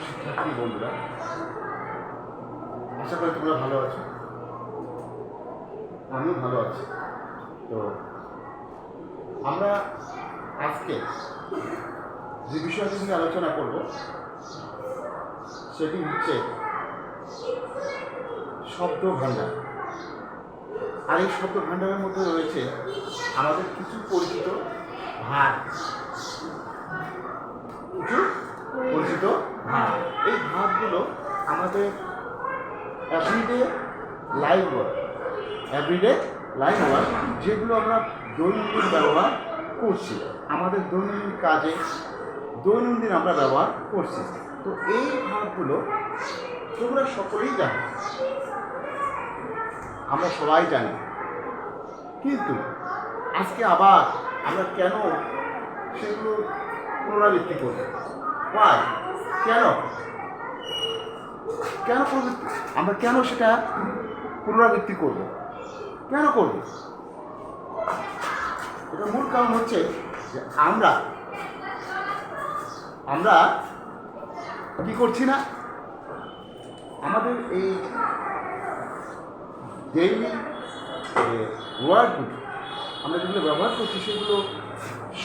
শিক্ষার্থী বন্ধুরা, আশা করি তোমরা ভালো আছো, আমিও ভালো আছি। তো আমরা আজকে যে বিষয়টি নিয়ে আলোচনা করব সেটি হচ্ছে শব্দ ভাণ্ডার। আর এই শব্দ ভাণ্ডারের মধ্যে রয়েছে আমাদের কিছু পরিচিত ভাগ, এই ভাগগুলো আমাদের এভরিডে লাইফ ওয়ার্ক যেগুলো আমরা দৈনন্দিন ব্যবহার করছি, আমাদের দৈনন্দিন কাজে দৈনন্দিন আমরা ব্যবহার করছি। তো এই ভাগগুলো তোমরা সকলেই জানো, আমরা সবাই জানি, কিন্তু আজকে আবার আমরা কেন সেগুলো পুনরাবৃত্তি করব? কেন আমরা কেন সেটা পুনরাবৃত্তি করব? কেন করব? এটা মূল কারণ হচ্ছে যে আমরা কি করছি না, আমাদের এই ডেইলি ওয়ার্ডগুলো আমরা যেগুলো ব্যবহার করছি সেগুলো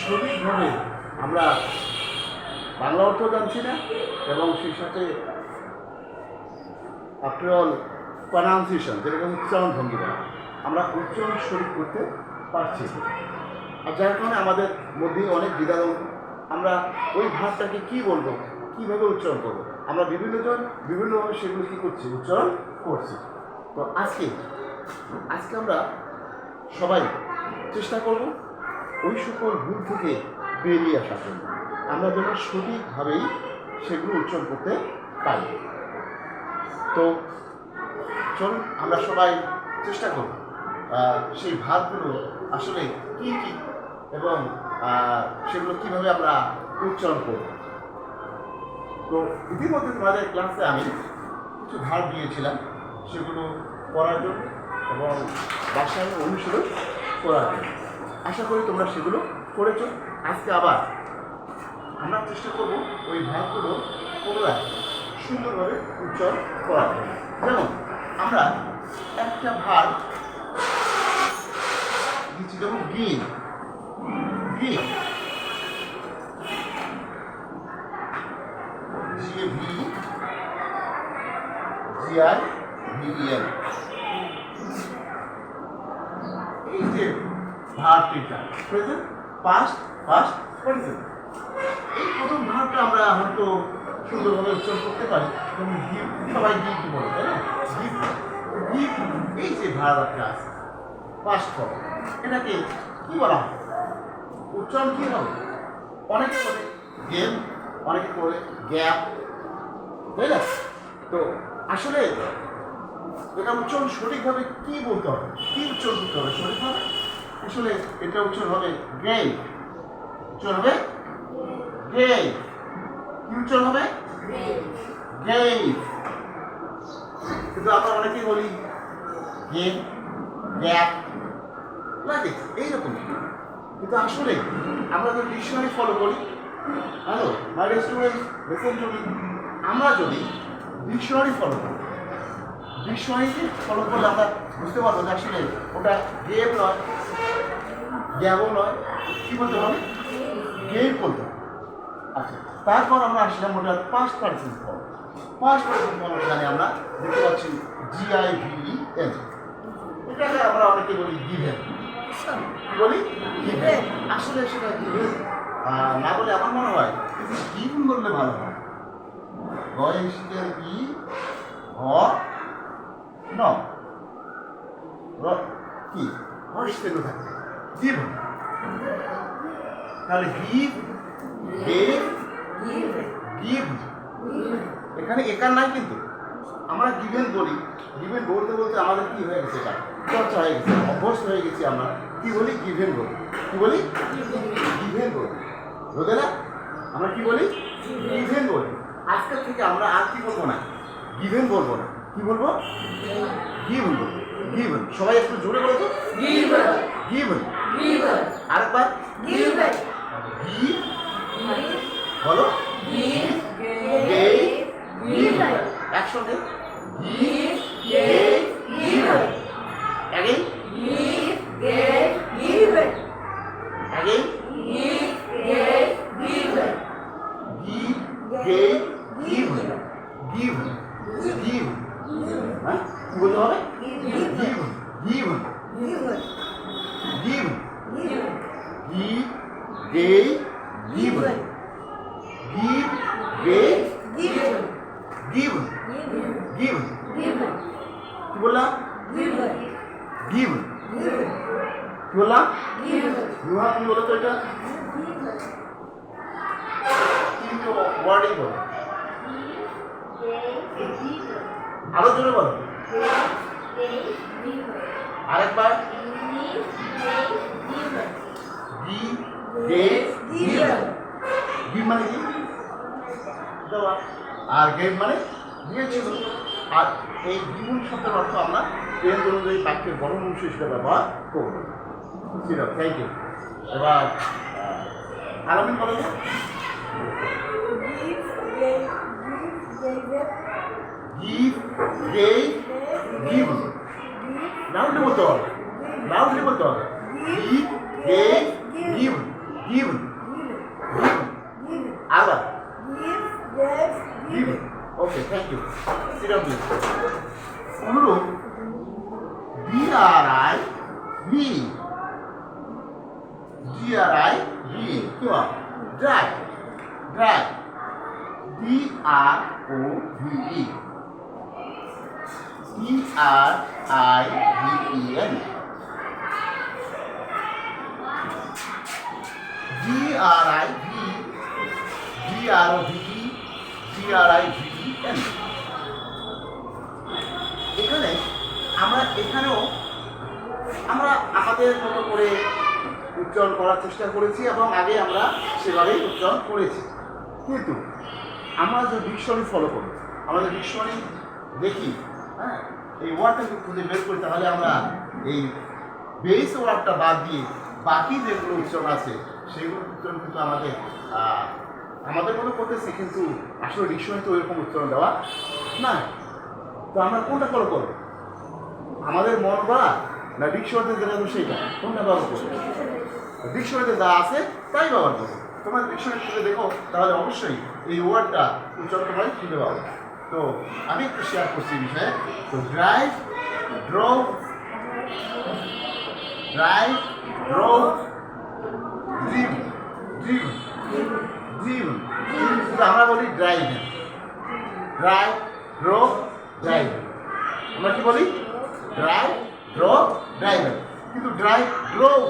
সঠিকভাবে আমরা বাংলা অর্থ জানছি না, এবং সেই সাথে আফটার অল প্রনাউন্সিয়েশন, যেটাকে উচ্চারণ ভঙ্গি বলা, আমরা উচ্চারণ সঠিক করতে পারছি। আর যার কারণে আমাদের মধ্যে অনেক দ্বিধাদ্বন্দ্ব, আমরা ওই ভাবটাকে কী বলবো, কীভাবে উচ্চারণ করবো, আমরা বিভিন্নভাবে সেগুলো কী করছি, উচ্চারণ করছি। তো আজকে আমরা সবাই চেষ্টা করব ওই সকল ভুল থেকে বেরিয়ে আসার জন্য, আমরা যেন সঠিকভাবেই সেগুলো উচ্চারণ করতে পারি। তো চলুন আমরা সবাই চেষ্টা করব সেই ভাবগুলো আসলে কী কী এবং সেগুলো কীভাবে আমরা উচ্চারণ করব। তো ইতিমধ্যে তোমাদের ক্লাসে আমি কিছু ভাব দিয়েছিলাম, সেগুলো পড়ার জন্য এবং বাসায় অনুশীলন করার জন্য। আশা করি তোমরা সেগুলো করেছো। আজকে আবার আমরা চেষ্টা করব ওই ভাবগুলো পুনরায় সুন্দরভাবে উচ্চারণ করার জন্য। যেমন আমরা একটা ভাব দিচ্ছি, যেমন গিভ, GIVEN, এই যে ভার্বটা প্রেজেন্ট, পাস্ট, প্রেজেন্ট, এই প্রথম ভার্বটা আমরা হয়তো সুন্দরভাবে উচ্চারণ করতে পারি। যেমন গিভ, সবাই গিভ বলে, তাই না? গিভ, এই যে ভার্বটা আছে পাস্ট ফর্ম, এটাকে কি বলা হয়? উচ্চারণ কি হবে? অনেকে বলে গেম, অনেকে বলে গ্যাপ, তাই না? তো আসলে এটা উচ্চারণ সঠিকভাবে কি বলতে হবে, কি উচ্চারণ করতে হবে সঠিকভাবে? আসলে এটা উচ্চারণ হবে গেম, উচ্চারণ হবে গেম। কি উচ্চারণ হবে? গেম। কিন্তু আমরা অনেকেই বলি গেম, গ্যাপ, লাগে এইরকম। কিন্তু আসলে আমরা যদি ডিকশনারি ফলো করি, hello my dear students, listen to me, আমরা যদি ডিকশনারি ফলো করি, ডিকশনারিকে ফলো করলে আমরা বুঝতে পারবো যে আসলে ওটা গেম নয়, গ্যাবও নয়, কী বলতে হবে? গেম বলতে হবে। আচ্ছা, তারপর আমরা আসলাম ওটা past participle form. Past participle form জানি আমরা, দেখতে পাচ্ছি GIVEN, এটাকে আমরা অনেকে বলি গিভেন। বলি গিভেন, আসলে সেটা গিভেন না বলে আমার মনে হয় গিভেন বললে ভালো হয়। ই হ ন কি হস্টেল থাকে গিভেন, তাহলে গিভ, গিভ, এখানে একার নাই, কিন্তু আমরা গিভেন বলি। গিভেন বলতে বলতে আমাদের কি হয়ে গেছে, এটা চর্চা হয়ে গেছে, অভ্যস্ত হয়ে গেছি। আমরা কি বলি? গিভেন বলি। কি বলি? গিভেন বলি, বুঝলে না? আমরা কি বলি? গিভেন বলি। আজকের থেকে আমরা আর কি বলবো না, গিভেন বলবো না। কি বলবো? গিভেন বলবো। গিভেন। সবাই একটু জোরে বলো তো, given, given, give, give, give, give, give, give, কি বললাম? give, কি বললাম? বিভা তুমি বলো তো এটা কিন্তু ওয়ার্ডই বলো, আরো জোরে বলো, আরেকবার গিভ মানে কি দেওয়া, আর গেভ মানে দিয়েছিল। আর এই গিভন শব্দের অর্থ আমরা ট্রেন্ড অনুযায়ী বাক্যের গঠন অংশ হিসেবে ব্যবহার করব। Thank you. এবার আলামিন বলো তো। Give, gave, given. Loudly বলতে হবে, loudly বলতে হবে। Give, gave, given, given, given. আবার given. Okay, thank you. Sit down, please. অনুরূপ D-R-I-V, D-R-I-V, কি হয়? Drive, drive. D-R-O-V-E, D-R-I-V-E-N, D-R-I-V, D-R-O-V-E, D-R-I-V-E-N। এখানে এখানেও আমরা আমাদের মতো করে উচ্চারণ করার চেষ্টা করেছি এবং আগে আমরা সেভাবেই উচ্চারণ করেছি, কিন্তু আমরা যে ডিকশনারি ফলো করি, আমাদের ডিকশনারি দেখি, হ্যাঁ, এই ওয়ার্ডটাকে খুঁজে বের করি, তাহলে আমরা এই বেস ওয়ার্ডটা বাদ দিয়ে বাকি যেগুলো উচ্চারণ আছে সেগুলো উচ্চারণ কিন্তু আমাদের মতো করতেছি, কিন্তু আসলে ডিকশনারিতে ওইরকম উচ্চারণ দেওয়া না। তো আমরা কোনটা ফলো করবো? আমাদের মন গড়া না ডিকশনারিতে যেটা সেইটা, কোনটা ব্যবহার করবো? ডিকশনারিতে যা আছে তাই ব্যবহার করবো। তোমার ডিকশনারি খুঁজে দেখো, তাহলে অবশ্যই এই ওয়ার্ডটা উচ্চারণ তোমরা খুঁজে পাবো। তো আমি একটু শেয়ার করছি বিষয়ে। তো ড্রাইভ, ড্রোভ, ড্রাইভ, ড্রোভ, ড্রিভ, ড্রিভ, ড্রিভ, আমরা বলি ড্রাইভ, ড্রাইভ, ড্রোভ, ড্রাইভ। আমরা কি বলি? Drive, drove, drive. কিন্তু ড্রাইভ, ড্রোভ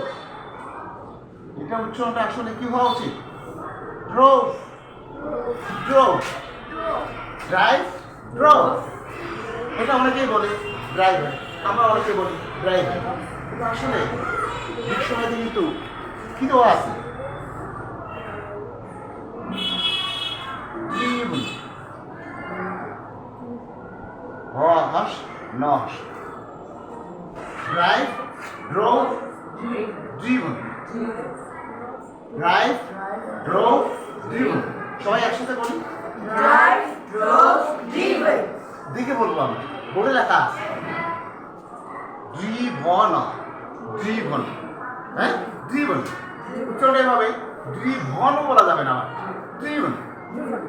এটা উচ্চারণটা আসলে কি হওয়া উচিত? Drove, drove, drive, drove. এটা অনেকেই বলে ড্রাইভার, আমরা অনেকে বলি ড্রাইভার, কিন্তু আসলে ডিকশনারিতে কিন্তু কি দেওয়া আছে? ড্রিভেন, হস নস, drive, drove, driven, drive, drove, driven. সবাই একসাথে বলি ড্রাইভ, ড্রোভ, ড্রিভেন। দিকে বলবো আমি, বোর্ডে লেখা আছে ড্রিভন, ড্রিভন, হ্যাঁ, ড্রিভন। উচ্চারণটা এভাবে, ড্রিভনও বলা যাবে না, ড্রিভন,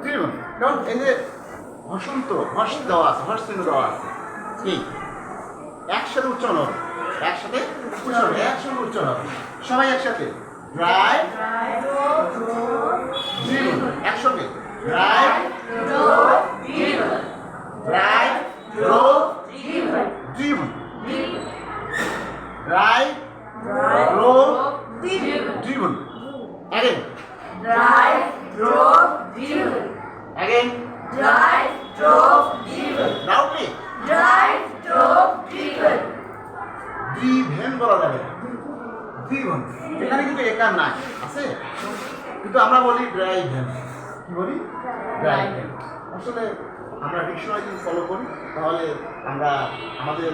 ড্রিভন। কারণ এই যে হসন্ত, হস দেওয়া আছে, হস চিহ্ন দেওয়া আছে, কি একসাথে উচ্চারণ হবে, একসাথে উচ্চারণ, একসঙ্গে উচ্চারণ হবে। সবাই একসাথে ড্রাইভ, ড্রিভন, একসঙ্গে drive, drive, drove, driven, drive, drove, driven. Again. Drive, drove, driven. Again. Drive, drove, driven. Loudly. Drive, drove, driven. Driven বলা যাবে, ড্রিভেন। এখানে কিন্তু একার নাই আছে, কিন্তু আমরা বলি ড্রাইভেন। কি বলি? ড্রাইভেন। আসলে আমরা ডিকশনারি যদি ফলো করি, তাহলে আমরা আমাদের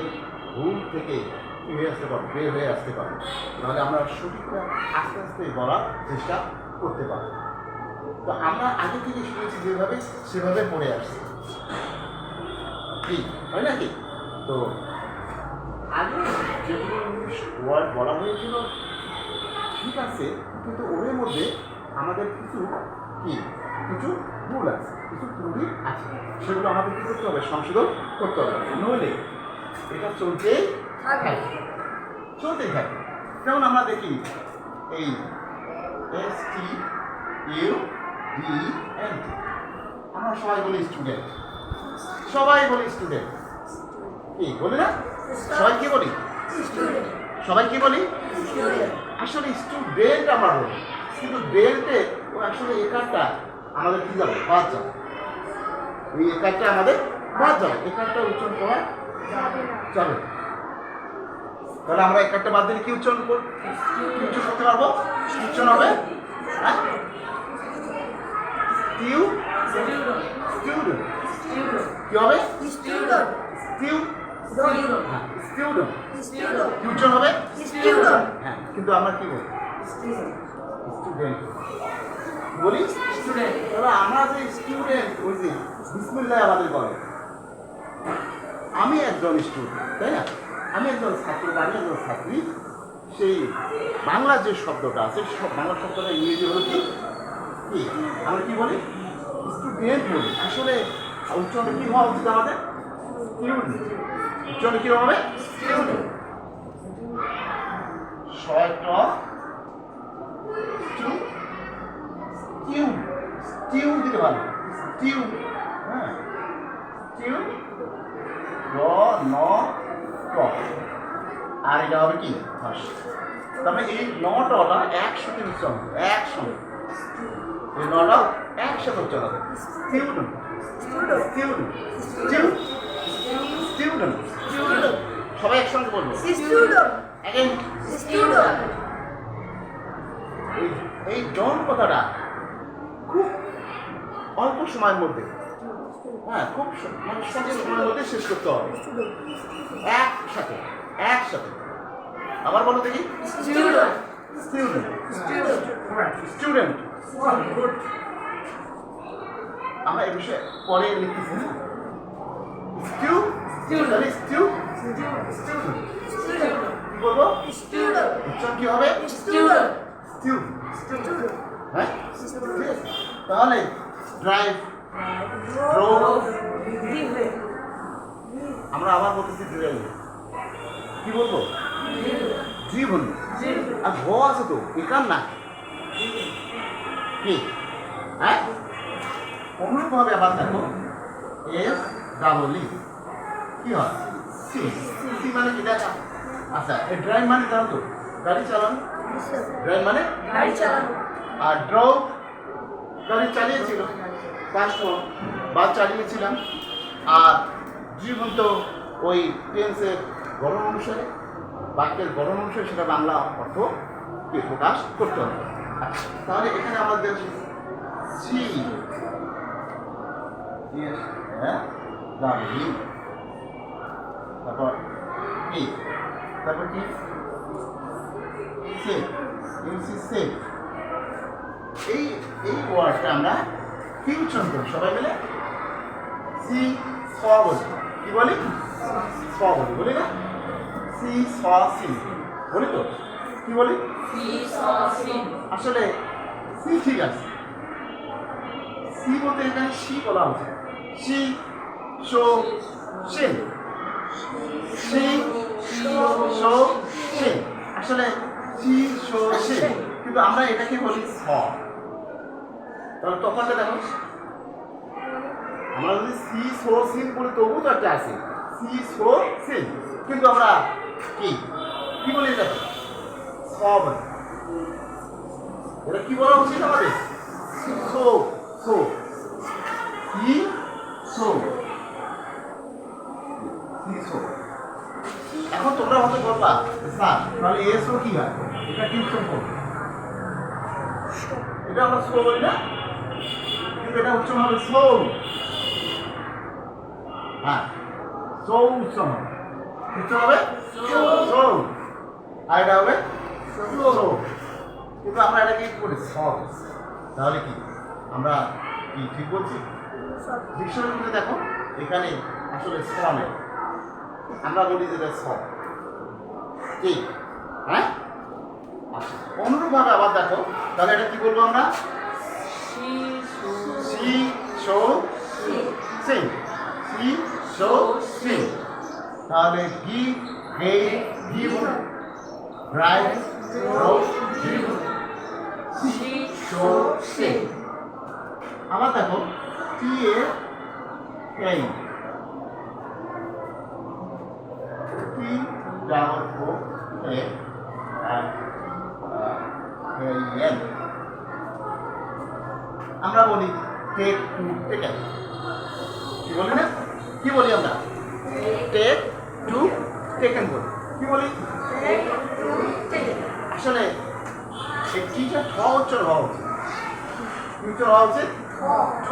ভুল থেকে কি হয়ে আসতে পারবো, বের হয়ে আসতে পারবো। তাহলে আমরা সঠিকটা আস্তে আস্তে বলার চেষ্টা করতে পারবো। তো আমরা আগে থেকে শুনেছি যেভাবে, সেভাবে পড়ে আসছি, কি হয় নাকি? তো আগে যেগুলো ইংলিশ ওয়ার্ড বলা হয়েছিল ঠিক আছে, কিন্তু ওর মধ্যে আমাদের কিছু ভুল আছে, কিছু ত্রুটি আছে, সেগুলো আমাদের কী করতে হবে? সংশোধন করতে হবে, নইলে এটা চলতে থাকে। চলতেই থাকে। যেমন আমরা দেখি এই STUDENT, আমরা সবাই বলি স্টুডেন্ট, সবাই বলি স্টুডেন্ট, কি বলি না? সবাই কি বলি? সবাই কি বলি? আসলে স্টুডেন্ট আমরা বলি, কিন্তু ডেন্টে ও আসলে একারটা আমাদের কি যাবে? বাদ যাবে। এই একারটা আমাদের বাদ যাবে, একারটা উচ্চারণ করা যাবে। তাহলে আমরা একারটা বাদ দিলে কি উচ্চারণ করতে পারবো? উচ্চারণ হবে হ্যাঁ স্টিউডেন্ট। কি হবে? স্টিউডেন্ট। কি উচ্চারণ হবে? হ্যাঁ, কিন্তু আমরা কি বলি? স্টুডেন্ট বলি। তবে আমরা যে স্টুডেন্ট, ওই যে বিসমিল্লাহ আমাদের বলে, আমি একজন স্টুডেন্ট, তাই না? আমি একজন ছাত্র, আমি একজন ছাত্রী। সেই বাংলা যে শব্দটা আছে, সব বাংলা শব্দটা ইংরেজি হলো কি? আমরা কি বলি? স্টুডেন্ট বলি। আসলে উচ্চারণ কি হওয়া উচিত আমাদের? স্টুডেন্ট। উচ্চারণ কি হবে? স্টুডেন্ট। স্টিউ দিতে পারবো, স্টিউ। হ্যাঁ, স্টিউ আর এটা হবে কি? হাস। তবে এই নটা একসাথে উচ্চারণ হবে, একসঙ্গে এই নটা একসাথে উচ্চারণ হবে। স্টিউডেন্ট, স্টিউডেন্ট, স্টিউডেন্ট। সবাই একসঙ্গে বলবো। এই জন কথাটা খুব অল্প সময়ের মধ্যে, হ্যাঁ খুব মানে স্বল্প সময়ের মধ্যে শেষ করতে হবে। একসাথে একসাথে আবার বলো দেখি। স্টুডেন্ট। আমরা এই বিষয়ে পরে লিখতেছি। কি বলবো? উচ্চারণ কি হবে? হ্যাঁ, তাহলে ড্রাইভ, আমরা আবার বলতেছি ড্রাইভ। কি বলবো? জীবন। আর ভ আছে তো, একার না কি? হ্যাঁ, অনুরূপভাবে আবার দেখো SEE কি হয়? সি। সি মানে কি দেখা? আচ্ছা, এই ড্রাইভ মানে জানো তো? গাড়ি চালানো। ড্রাইভ মানে গাড়ি চালানো। আর ড্রপ গাড়ি চালিয়েছিল, পাস্ট ফর্ম বা চালিয়েছিলাম। আর জীবন তো ওই টেন্সের গঠন অনুসারে, বাক্যের গঠন অনুসারে সেটা বাংলা অর্থ কে প্রকাশ করতে হবে। আচ্ছা, তাহলে এখানে আমাদের সি তারপর কি? তারপর কি? Safe, safe. এই ওয়ার্ডটা আমরা কি উচ্চারণ করি সবাই মিলে? সি স বলি। কি বলি? স বলি না? সি স সি বলি তো? কি বলি? আসলে সি ঠিক আছে। সি বলতে এখানে সি বলা হচ্ছে। See saw seen, see saw seen. আসলে সি শো সিন, কিন্তু আমরা এটাকে বলি স। তাহলে তফাৎটা দেখো, আমরা যদি সি শো সিন বলি তবু তো একটা আছে, সি শো সিন, কিন্তু আমরা কি কি বলি? এটা স বলি। এটা কি বলা উচিত আমাদের? So so see saw see saw. এখন তোমরা হয়তো বলবা স্যার তাহলে এস ও কি হয়? এটা কি উচ্চারণ করবে? এটা আমরা সো বলি না, কিন্তু এটা উচ্চারণ হবে সো। হ্যাঁ, সো উচ্চারণ হবে, উচ্চারণ হবে সো, আর এটা হবে সো। কিন্তু আমরা এটাকে কি করি? স। তাহলে কি আমরা কি ঠিক বলছি? ডিকশনারিতে দেখো, এখানে আসলে স নেই, আমরা বলি যেটা স। ঠিক, হ্যাঁ। আচ্ছা, অনুরূপভাবে আবার দেখো, তাহলে এটা কি বলবো আমরা? See saw seen, see saw seen. তাহলে গি গে give drive, drove, driven, see, show, say. আবার দেখো টি এ এই T double O A N আমরা বলি টেক টু টেকেন কি বলি না কি বলি আমরা টেক টু টেকেন বলি কি বলি আসলে এই টিটা ঠ উচ্চারণ হওয়া উচিত কি উচ্চারণ হওয়া উচিত ঠ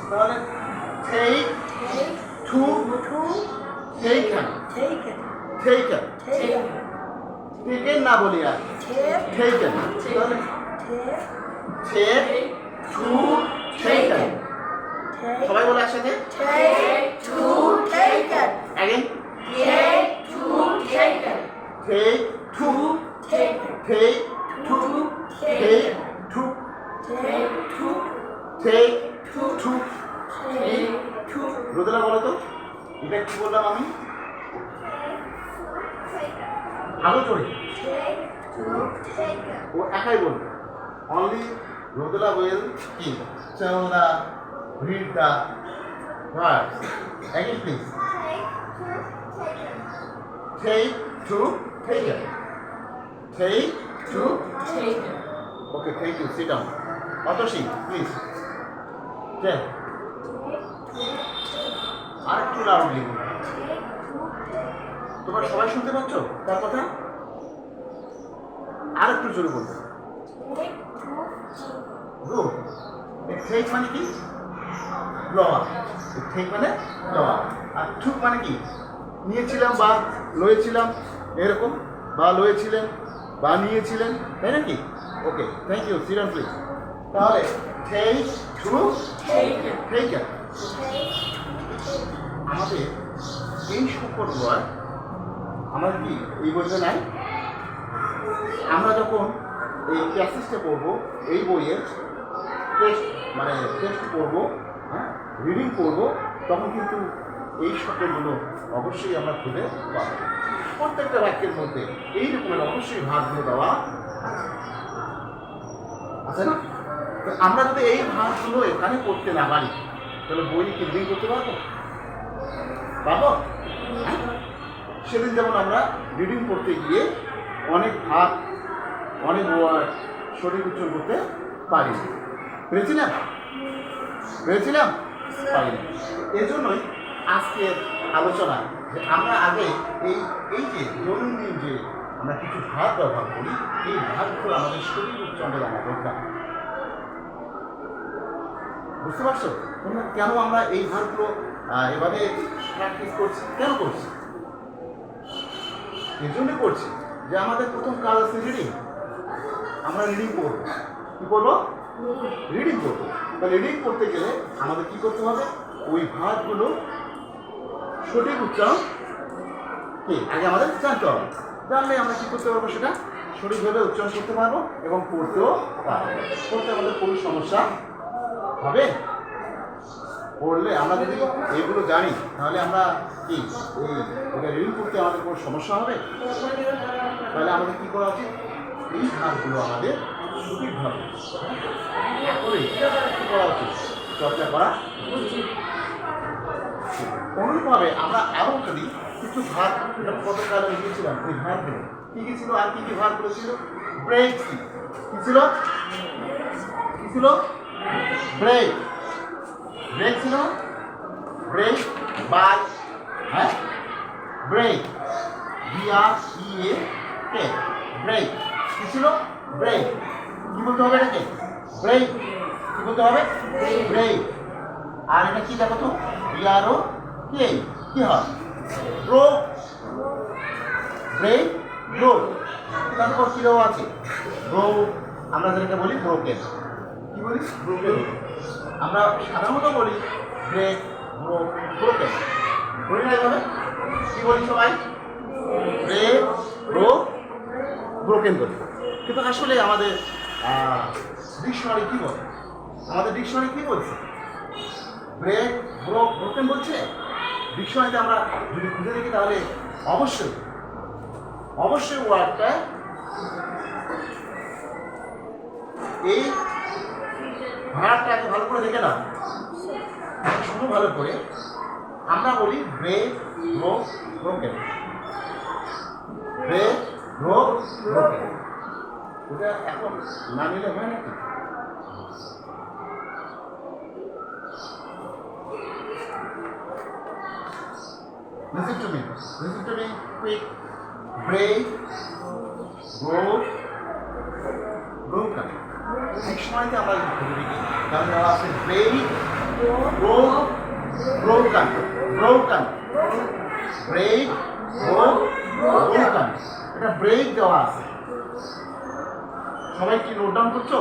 তাহলে take took taken taken taken না বলি আর টেকেন তাহলে টেক টু টেকেন সবাই বলে একসাথে Take to taken. again Take to taken. take to Taken. take to take to Take to take to take to. রোদেলা বলো তো এটা কি বললাম আমি আলো চড়ে Take to taken. ও একাই বলবে অনলি রোদেলা উইল কি tell the read the words again please take to taken take to Taken. okay thank you sit down Atasi please tell আরেকটু লাউডলি তোমরা সবাই শুনতে পাচ্ছ তার কথা আরেকটু জোরে বলবে গুড টেক মানে কি লওয়া টেক মানে লওয়া আর টুক মানে কি নিয়েছিলাম বা লয়েছিলাম এরকম বা লয়েছিলেন বা নিয়েছিলেন তাই নাকি okay thank you Siran please তাহলে টেক টু Taken. টেকেন আমাদের এই সকল ওয়ার্ড আমার কি এই বইতে নাই আমরা যখন এই প্যাসেজটা পড়বো এই বইয়ের টেস্ট মানে টেস্ট পড়বো হ্যাঁ রিডিং করবো তখন কিন্তু এই সকলগুলো অবশ্যই আমরা খুঁজে পাবো প্রত্যেকটা বাক্যের মধ্যে এই রকমের অবশ্যই ভাগগুলো দেওয়া আছে না তো আমরা যদি এই ভাগগুলো এখানে করতে না পারি তাহলে বই কি রিডিং করতে পারবো পাবো হ্যাঁ? সেদিন যেমন আমরা রিডিং করতে গিয়ে অনেক ভাগ অনেক ওয়ার্ড সঠিক উচ্চারণ করতে পারি পেরেছিলাম পেরেছিলাম পারি এজন্যই আজকের আলোচনা যে আমরা আগে এই যে দৈনন্দিন যে আমরা কিছু ভাগ ব্যবহার করি এই ভাগগুলো আমাদের সঠিক উচ্চারণে জানা দরকার বুঝতে পারছো তোমরা কেন আমরা এই ভাগগুলো এভাবে প্র্যাকটিস করছি কেন করছি এই জন্যই করছি যে আমাদের প্রথম কাজ আছে রিডিং আমরা রিডিং করবো কী করবো রিডিং করবো তা রিডিং করতে গেলে আমাদের কী করতে হবে ওই ভাগগুলো সঠিক উচ্চারণ কি আগে আমাদের জানতে হবে জানলে আমরা কী করতে পারবো সেটা সঠিকভাবে উচ্চারণ করতে পারবো এবং পড়তেও পারবো পড়তে আমাদের কোনো সমস্যা হবে পড়লে আমরা যদি এগুলো জানি তাহলে আমরা কি এই ওটা রিডিং করতে আমাদের কোনো সমস্যা হবে তাহলে আমাদের কী করা উচিত এই ভাগগুলো আমাদের সঠিকভাবে করে কী করা উচিত চর্চা করা উচিত অনুরূপভাবে আমরা আরও যদি কিছু ভাগ এটা গতকাল দিয়েছিলাম ওই ভাগগুলো কী কী ছিল আর কী কী ভাগগুলো ছিল ব্রেক কী ছিল কী ছিল ব্রেক ব্রেক ছিল ব্রেক বাই হ্যাঁ ব্রেক BREAK ব্রেক কী ছিল ব্রেক কী বলতে হবে এটাকে ব্রেক কী বলতে হবে ব্রেক আর এটা কী দেখো তো BROK কী হয় ব্রো ব্রেক ব্রো তারপর কী দেওয়া আছে ব্রো আমরা যেটাকে বলি ব্রোকেন কী বলি ব্রোকেন আমরা সাধারণত বলি ব্রেক ব্রো ব্রোকেন বলি না এভাবে কী বলি সবাই ব্রেক ব্রো ব্রোকেন বলি কিন্তু আসলে আমাদের ডিকশনারি কী বলে আমাদের ডিকশনারি কী বলছে ব্রেক ব্রো ব্রোকেন বলছে ডিকশনারিতে আমরা যদি খুঁজে দেখি তাহলে অবশ্যই ওয়ার্ডটা এই ভাড়াটাকে ভালো করে দেখে নাও, শুনো ভালো করে। আমরা বলি break, broke, broken. Break, broke, broken. ওটা এখন না নিলে হয় নাকি? Listen to me. Listen to me quick. Break, broke, broken. এক সময়তে আমরা ভেবে দেখি, কারণ দেওয়া আছে break, broke, broken, broken, break, broke, broken. এটা ব্রেক দেওয়া আছে। সবাই কি নোট ডাউন করছো?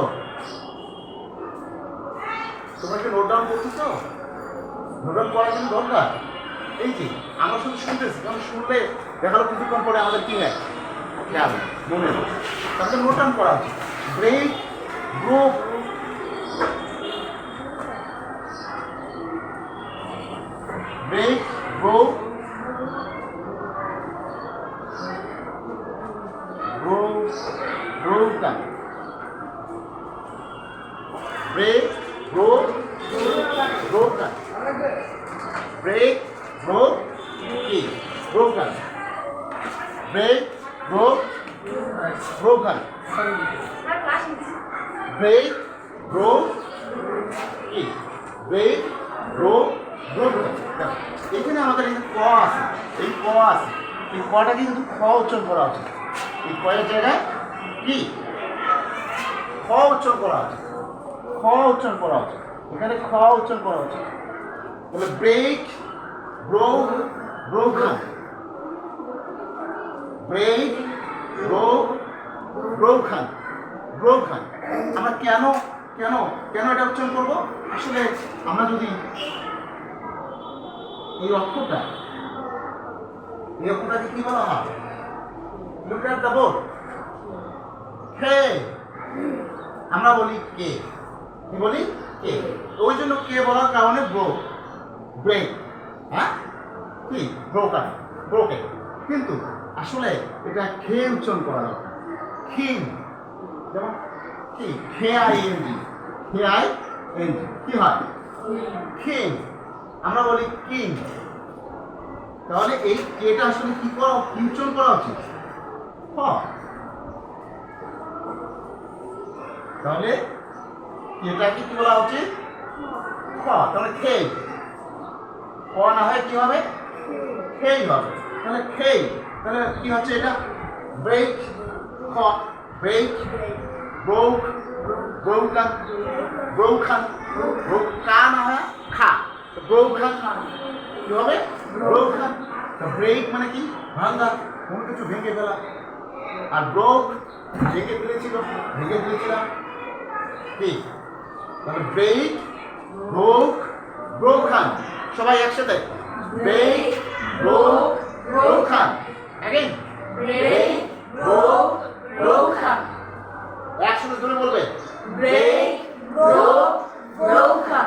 তোমরা কি নোট ডাউন করতেছো? নোট ডাউন করার জন্য দরকার। এই যে আমরা শুধু শুনতেছি, কারণ শুনলে দেখালো কিছুক্ষণ পরে আমাদের কি হয় খেয়াল মনে হয়, তাহলে নোট ডাউন করা উচিত। Break, broke, break, broke, broken, break, broke, broken, break, broke, কি broken, break, broke, broken, break, broke, কি ব্রেক, ব্রোক, ব্রোকেন। এখানে আমাদের এখানে ক আছে, এই ক আছে, এই কটা কিন্তু খ উচ্চারণ করা উচিত। এই কয়ের জায়গায় কি খ উচ্চারণ করা উচিত, খ উচ্চারণ করা উচিত, এখানে খ উচ্চারণ করা উচিত। বলে break, broke, broken, break, broke, broken, broken. আমরা কেন কেন কেন এটা উচ্চারণ করবো? আসলে আমরা যদি এই অক্ষরটাকে কি বলা হয়? Look at the board. কে আমরা বলি কে, কি বলি কে। ওই জন্য কে বলার কারণে ব্রেক, হ্যাঁ কি ব্রোকেন, ব্রোকেন। কিন্তু আসলে এটা খে উচ্চারণ করা দরকার। খিং, যেমন কি KING, KING কি হয় খিং, আমরা বলি কিং। তাহলে এই কেটা আসলে কি করা, কি উচ্চারণ করা উচিত? খ। তাহলে এটাকে কি বলা উচিত? খ। তাহলে খেই, খ না হয় কি হবে? খেই হবে। তাহলে খেই, তাহলে কি হচ্ছে এটা? ব্রেক, খ, ব্রেক, ব্রোক, ব্রোকেন, ব্রোকেন, কা না হয় খা, ব্রোকেন কি হবে? ব্রোকেন। ব্রেক মানে কি? ভাঙা, কোনো কিছু ভেঙে ফেলা। আর ব্রোক ভেঙে ফেলেছিলাম কি? তাহলে ব্রেক, ব্রোক, ব্রোকেন। সবাই একসাথে break, broke, broken. Again break, broke, broken. একসাথে ধরে বলবে Break, broke, broken.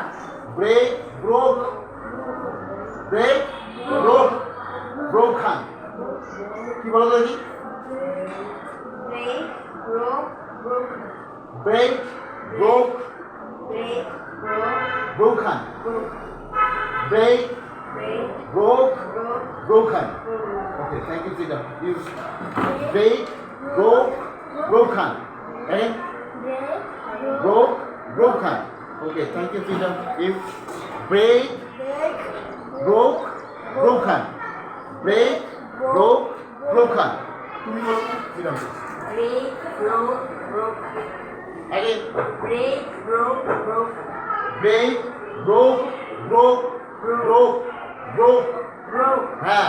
Break, broke, break, broke, broken. কি বলো দেখি? Break, broke, broken. Break, broke, Break, broke, broken, broken. Break, Break, broke, broke, broken. broken. Okay, thank you, Sita. You break, broke, broken. And Break, broke, broken. Okay, thank you, Sita. If break, break, broke, broken. Break, broke, broken. তুমি বলো Sita. break, broke, broken. Again, Break, broke, broken. break, broke, broke, broke, broke. Broke, Ha,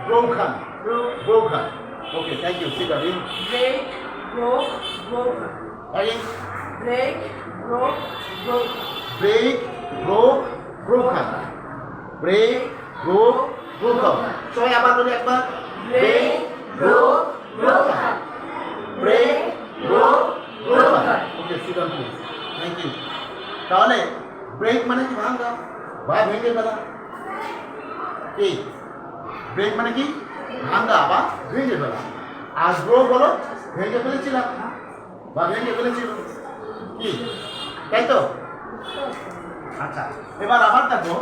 broken, broke. broken. Okay, thank you, Sita. You Break, broke, broken. again, Break, broke, broken. break, broke, broken. Break, broke, broken. সবাই আবার বলি একবার Break, broke, broken. break, broke, broken. Okay, sit down please. Thank you. তাহলে break মানে কি? ভাঙা বা ভেঙে ফেলা। কি ব্রেক মানে কি? ভাঙা বা ভেঙে ফেলা। আর ব্রোক হলো ভেঙে ফেলেছিলাম বা ভেঙে ফেলেছিল। কি তাই তো? আচ্ছা, এবার আবার দেখো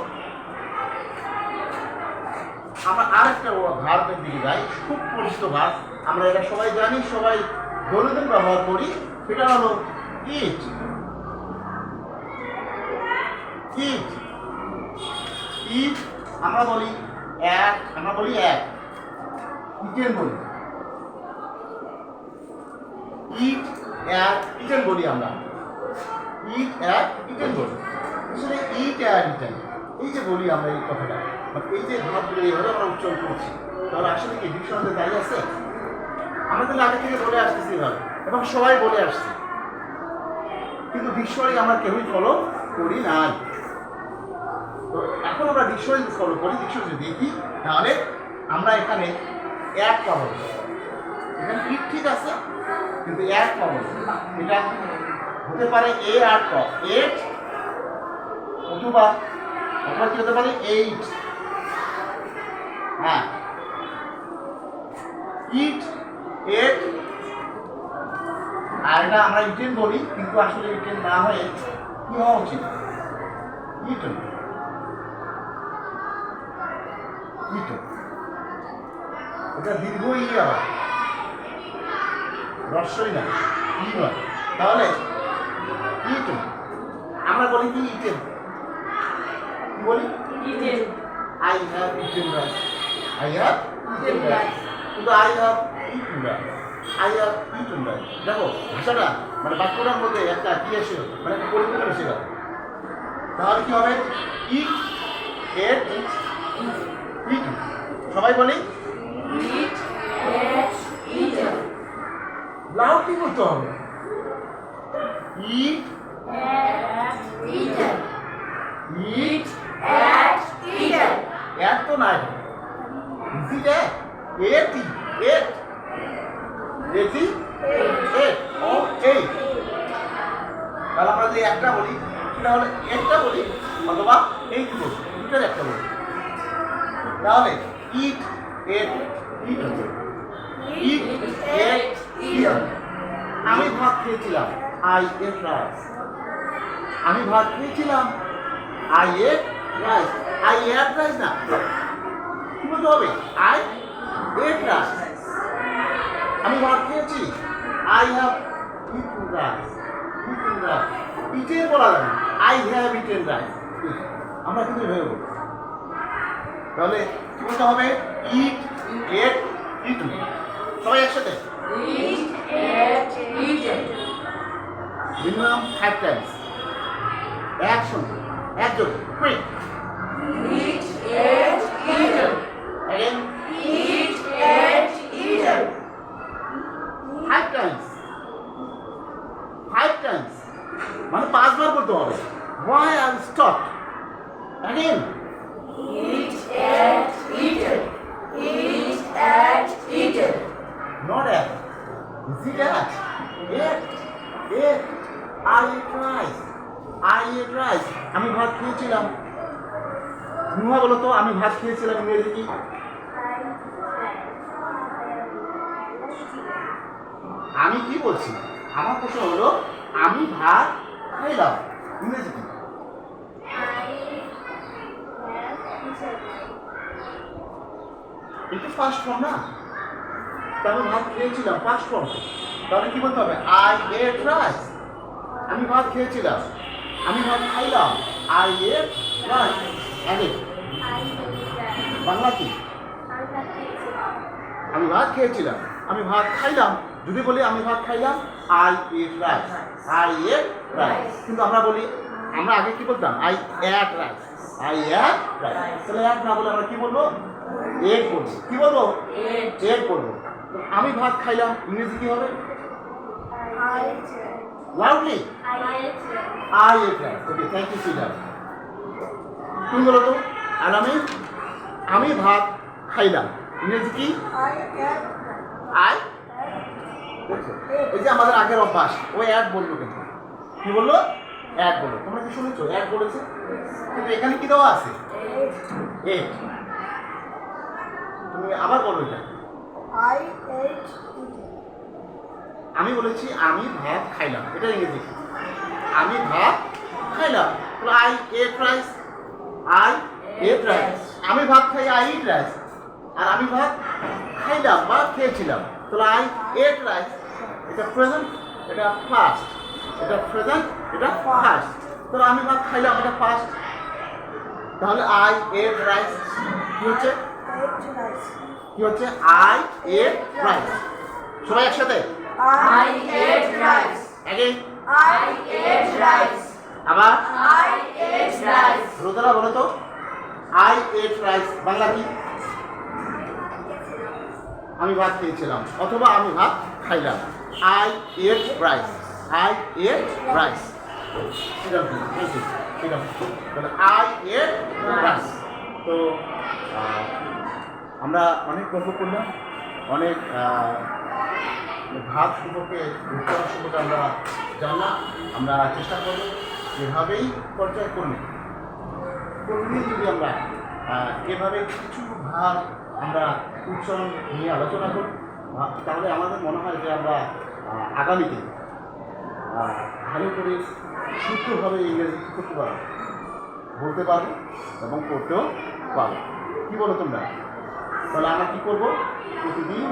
আমরা আরেকটা ভার্বের দিকে যাই, খুব পরিচিত ভার্ব, আমরা এটা সবাই জানি, সবাই দৈনন্দিন ব্যবহার করি, সেটা হলো ইট। ইট ইট আমরা বলি এক, ইটেন বলি, ইট এক ইটেন বলি আমরা, ইট এক ইটেন বলি। আসলে ইট এক ইটেন এই যে বলি আমরা এই কথাটা, এই যে ভাবগুলো এইভাবে আমরা উচ্চারণ করছি, তাহলে আসলে কি ডিকশনারিতে দাঁড়িয়ে আছে? আমরা কিন্তু আগে থেকে বলে আসতেছি এভাবে এবং সবাই বলে আসছে, কিন্তু ডিকশনারি আমরা কেউই ফলো করি নাই। তো এখন আমরা ডিকশনারি ফলো করি, ডিকশনারি যদি দেখি তাহলে আমরা এখানে এক পাবো, এখানে ইট ঠিক আছে কিন্তু এক পাবো, এটা হতে পারে এ আর ক, এট অথবা কি হতে পারে এইট। হ্যাঁ, ইট এট, আর এটা আমরা ইটেন বলি, কিন্তু আসলে ইটেন না হয়ে কি হওয়া উচিত? ইটন। ইটন এটা দীর্ঘ ই, আবার রস্বই না, ই নয়, তাহলে ইটন। আমরা বলি কি ইটেন, কি বলি? Eaten. I have eaten rice. I have eaten rice. কিন্তু I have eaten rice. I have eaten rice. দেখো ভাষাটা মানে বাক্যটার মধ্যে একটা কি এসে মানে একটা পরিবর্তন এসে গেল। তাহলে কি হবে? ইট এট ইট। সবাই বলি Eat, ate, eaten. লাউডলি বলতে হবে। ইট Ate, eaten. ইট Ate, eaten. এত নাই, ইজিটা এটি এট এটি এট ও এই। তাহলে আমরা যদি একটা বলি সেটা হলো একটা বলি অথবা এইট বলি, দুটার একটা বলি, তাহলে ইট এট ইট হবে। ইট এট ইট। আমি ভাত খেয়েছিলাম, আই এট রাইস। আমি ভাত খেয়েছিলাম, I ate rice. I ate rice না, কি বলতে হবে? I ate rice. আমি ভাত খেয়েছি, I have eaten rice. Eaten rice eaten বলা যাবে, আই হ্যাভ ইটেন রাইস। আমরা কিন্তু ভেবে বলি, তাহলে কি বলতে হবে? Eat ate eaten. সবাই একসাথে Eat, ate, eaten. Minimum 5 times. Action একজন quick Eat, ate, eaten. Again Eat, ate, eaten. 5 times. 5 times মানে 5 বার বলতে হবে। Why I stop? Again. Eat, ate, eaten. Eat, ate, eaten. Not at. Is it at? At. At. I ate rice. I ate rice. আমি ভাত খেয়েছিলাম। নুহা বলো তো, আমি ভাত খেয়েছিলাম ইংরেজি কি? আমি কি বলছি? আমার প্রশ্ন হলো আমি ভাত খাইলাম ইংরেজি কি? এটা ফার্স্ট ফর্ম না? আমি ভাত খেয়েছিলাম ফার্স্ট ফর্ম, তাহলে কি বলতে হবে? I ate rice. আমি ভাত খেয়েছিলাম, আমি ভাত খাইলাম, আই এট রাইস। আগে বাংলা কি? আমি ভাত খেয়েছিলাম, আমি ভাত খাইলাম। যদি বলি আমি ভাত খাইলাম, I ate rice. I ate rice. কিন্তু আমরা বলি, আমরা আগে কি বলতাম? I ate rice. I ate rice. তাহলে এক না বলে আমরা কি বলবো? এট বলবো। কি বলবো? এট বলবো। আমি ভাত খাইলাম ইংরেজি কি হবে? Loudly I ate rice. Okay, thank you সুইটার। তুমি বলো তো, আর আমি ভাত খাইলাম ইংরেজি কি? আই। এই যে আমাদের আগের অভ্যাস, ও অ্যাড বললো কিন্তু কি বললো? অ্যাড বললো। তোমরা কি শুনেছো? অ্যাড বলেছে, কিন্তু এখানে কি দেওয়া আছে? এট। তুমি আবার বলো এটা। আমি বলেছি আমি ভাত খাইলাম, এটা ইংরেজি আমি ভাত খাইলাম, তাহলে I ate rice. I ate rice, আমি ভাত খাই, আই ইট রাইস। আর আমি ভাত খাইলাম বা খেয়েছিলাম, তাহলে আই এট রাইস। এটা প্রেজেন্ট, এটা ফার্স্ট। এটা প্রেজেন্ট, এটা ফার্স্ট। তাহলে আমি ভাত খাইলাম, এটা ফার্স্ট। তাহলে আই এট রাইস কি হচ্ছে? কি হচ্ছে? I ate rice. সবাই একসাথে I ate rice. Again, I ate rice. আবার I ate rice. রোজারা বলো তো, আই এট রাইস বাংলা কি? আমি ভাত খেয়েছিলাম অথবা আমি ভাত খাইলাম। I ate rice, I ate rice. তাহলে আই এট রাইস। তো আমরা অনেক গল্প করলাম, অনেক ভাত সম্পর্কে, উচ্চারণ সম্পর্কে আমরা জানলাম। আমরা চেষ্টা করব এভাবেই পর্যায়ক্রমে প্রতিদিন যদি আমরা এভাবে কিছু ভাব আমরা উচ্চারণ নিয়ে আলোচনা করি, তাহলে আমাদের মনে হয় যে আমরা আগামীতে ভালো করে শুদ্ধভাবে ইংরেজি করতে পারবো, বলতে পারবো এবং পড়তেও পারবো। কী বলো তোমরা? তাহলে আমরা কী করবো? প্রতিদিন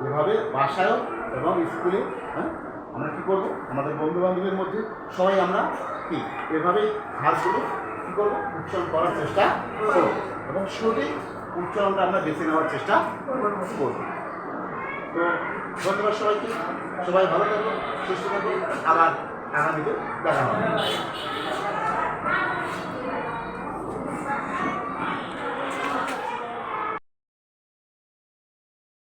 এভাবে বাসায়ও এবং স্কুলে, হ্যাঁ, আমরা কী করবো? আমাদের বন্ধুবান্ধবের মধ্যে সবাই আমরা কি এভাবেই ভাষগুলো কী করবো? উচ্চারণ করার চেষ্টা করবো এবং সঠিক উচ্চারণটা আমরা বেছে নেওয়ার চেষ্টা করবো। তো ধন্যবাদ সবাইকে। সবাই ভালো থাকবে, সুস্থ থাকবে। আবার আগামীতে দেখা হবে।